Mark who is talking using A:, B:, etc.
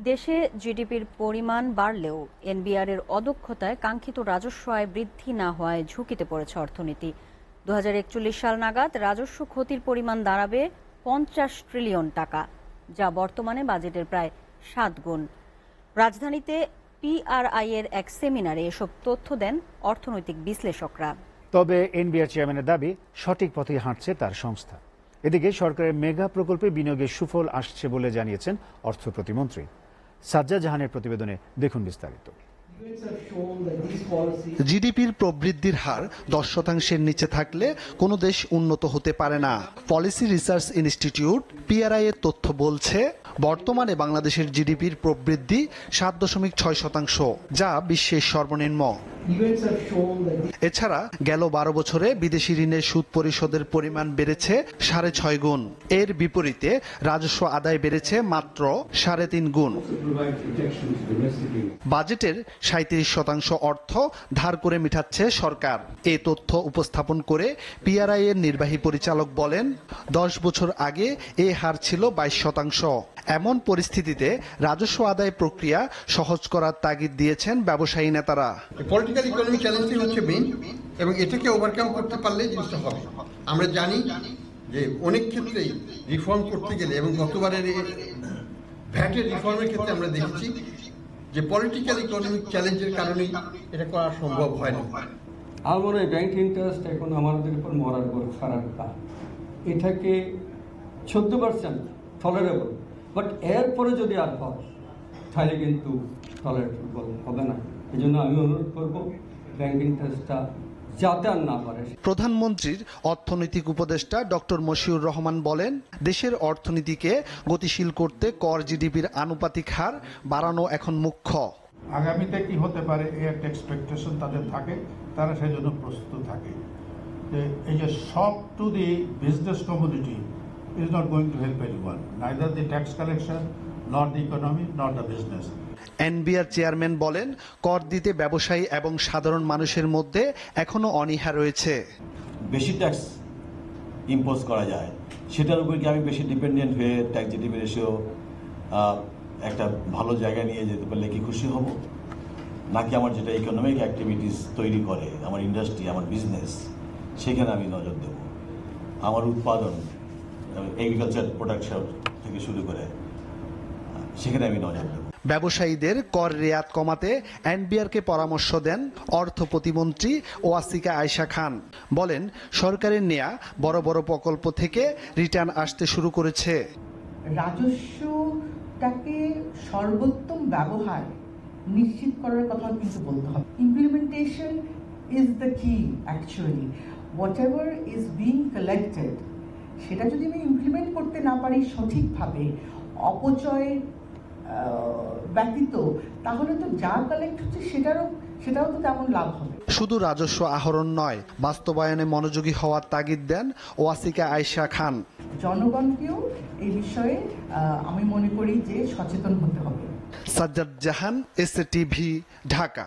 A: দেশে জিডিপির পরিমাণ বাড়লেও এনবিআর এর অদক্ষতায় কাঙ্ক্ষিত রাজস্ব আয় বৃদ্ধি না হওয়ায় ঝুঁকিতে পড়েছে অর্থনীতি। 2041 সাল নাগাদ রাজস্ব ক্ষতির পরিমাণ দাঁড়াবে 50 ট্রিলিয়ন টাকা, যা বর্তমানে বাজেটের প্রায় 7 গুণ। রাজধানীতে পিআরআই এর এক সেমিনারে এসব তথ্য দেন অর্থনৈতিক বিশ্লেষকরা।
B: তবে এনবিআর চেয়ারম্যানের দাবি, সঠিক পথে হাঁটছে তার সংস্থা। এদিকে সরকারের মেগা প্রকল্পে বিনিয়োগের সুফল আসছে বলে জানিয়েছেন অর্থ প্রতিমন্ত্রী। সাজ্জাদ জাহানের প্রতিবেদনে দেখুন বিস্তারিত।
C: জিডিপির প্রবৃদ্ধির হার 10%-এর নিচে থাকলে কোনো দেশ উন্নত হতে পারে না। পলিসি রিসার্চ ইনস্টিটিউট পিআরআই এর তথ্য বলছে, বর্তমানে বাংলাদেশের জিডিপির প্রবৃদ্ধি 7.6%, যা বিশ্বের সর্বনিম্ন। এছাড়া গেল 12 বছরে বিদেশি ঋণের সুদ পরিশোধের পরিমাণ বেড়েছে 6.5 গুণ। এর বিপরীতে রাজস্ব আদায় বেড়েছে মাত্র 3.5 গুণ। বাজেটের 37% অর্থ ধার করে মিটাচ্ছে সরকার। এই তথ্য উপস্থাপন করে পিআরআই এর নির্বাহী পরিচালক বলেন, 10 বছর আগে এই হার ছিল 22%। এমন পরিস্থিতিতে রাজস্ব আদায় প্রক্রিয়া সহজ করার তাগিদ দিয়েছেন ব্যবসায়ী নেতারা।
D: পলিটিক্যাল ইকোনমি চ্যালেঞ্জটি হচ্ছে মেইন, এবং এটাকে ওভারকাম করতে পারলে জিনিসটা হবে। আমরা জানি যে অনেক ক্ষেত্রেই রিফর্ম করতে গেলে, এবং গতবারের ভ্যাটের রিফর্মের ক্ষেত্রে আমরা দেখেছি যে পলিটিক্যাল ইকোনমিক চ্যালেঞ্জের কারণেই এটা করা সম্ভব হয় না।
E: আমার মনে হয় ব্যাংক ইন্টারেস্ট এখন আমাদের উপর মরার পর খারাপ কাজ, এটাকে 14% টলারেবল, বাট এরপরে যদি আর হয় তাহলে কিন্তু টলারেবল হবে না। এই জন্য আমি অনুরোধ করব ব্যাংক ইন্টারেস্টটা যাতে আর না পারে।
C: প্রধানমন্ত্রীর অর্থনৈতিক উপদেষ্টা ডক্টর মশিউর রহমান বলেন, দেশের অর্থনীতিকে গতিশীল করতে কর জিডিপির আনুপাতিক হার বাড়ানো এখন মুখ্য।
F: আগামীতে কি হতে পারে এই একটা এক্সপেকটেশন তাদের থাকে, তারা সেই জন্য প্রস্তুত থাকে। এই যে shock to the business community is not going to help anyone, neither the tax collection, nor the economy, nor the business.
C: NBR chairman বলেন, কর দিতে ব্যবসায়ী এবং সাধারণ মানুষের মধ্যে এখনো অনীহা রয়েছে।
G: বেশি ট্যাক্স ইম্পোজ করা যায়, সেটার উপর কি আমি বেশি ডিপেন্ডেন্ট হয়ে ট্যাক্স জিডিপি রেশিও একটা ভালো জায়গায় নিয়ে যেতে পারলে কি খুশি হব, নাকি আমার যেটা ইকোনমিক অ্যাক্টিভিটিস তৈরি করে আমার ইন্ডাস্ট্রি, আমার বিজনেস, সেখানে আমি নজর দেব। আমার উৎপাদন, এগ্রিকালচার প্রোডাকশন থেকে শুরু করে সেখানে আমি নজর দেব।
C: ব্যবসায়ীদের কর রেয়াত কমাতে এনবিআরকে পরামর্শ দেন অর্থ প্রতিমন্ত্রী ওয়াসিকা আয়েশা খান। বলেন, সরকারের নেয়া বড় বড় প্রকল্প থেকে রিটার্ন আসতে শুরু করেছে।
H: রাজস্বটাকে সর্বোত্তম ব্যবহার নিশ্চিত করার কথা কিন্তু বলতে হবে। ইমপ্লিমেন্টেশন ইজ দ্য কি actually. Whatever is being collected, সেটা যদি আমি ইমপ্লিমেন্ট করতে না পারি সঠিকভাবে, অপচয় ব্যতীত, তাহলে তো যা কালেক্ট হচ্ছে সেটাও তো তেমন লাভ হবে।
C: শুধু রাজস্ব আহরণ নয়, বাস্তবায়নে মনোযোগী হওয়ার তাগিদ দেন ওয়াসিকা আয়েশা খান।
H: জনগণকেও এই বিষয়ে আমি মনে করি যে সচেতন হতে হবে।
C: সাজ্জাদ জাহান, এসএ টিভি, ঢাকা।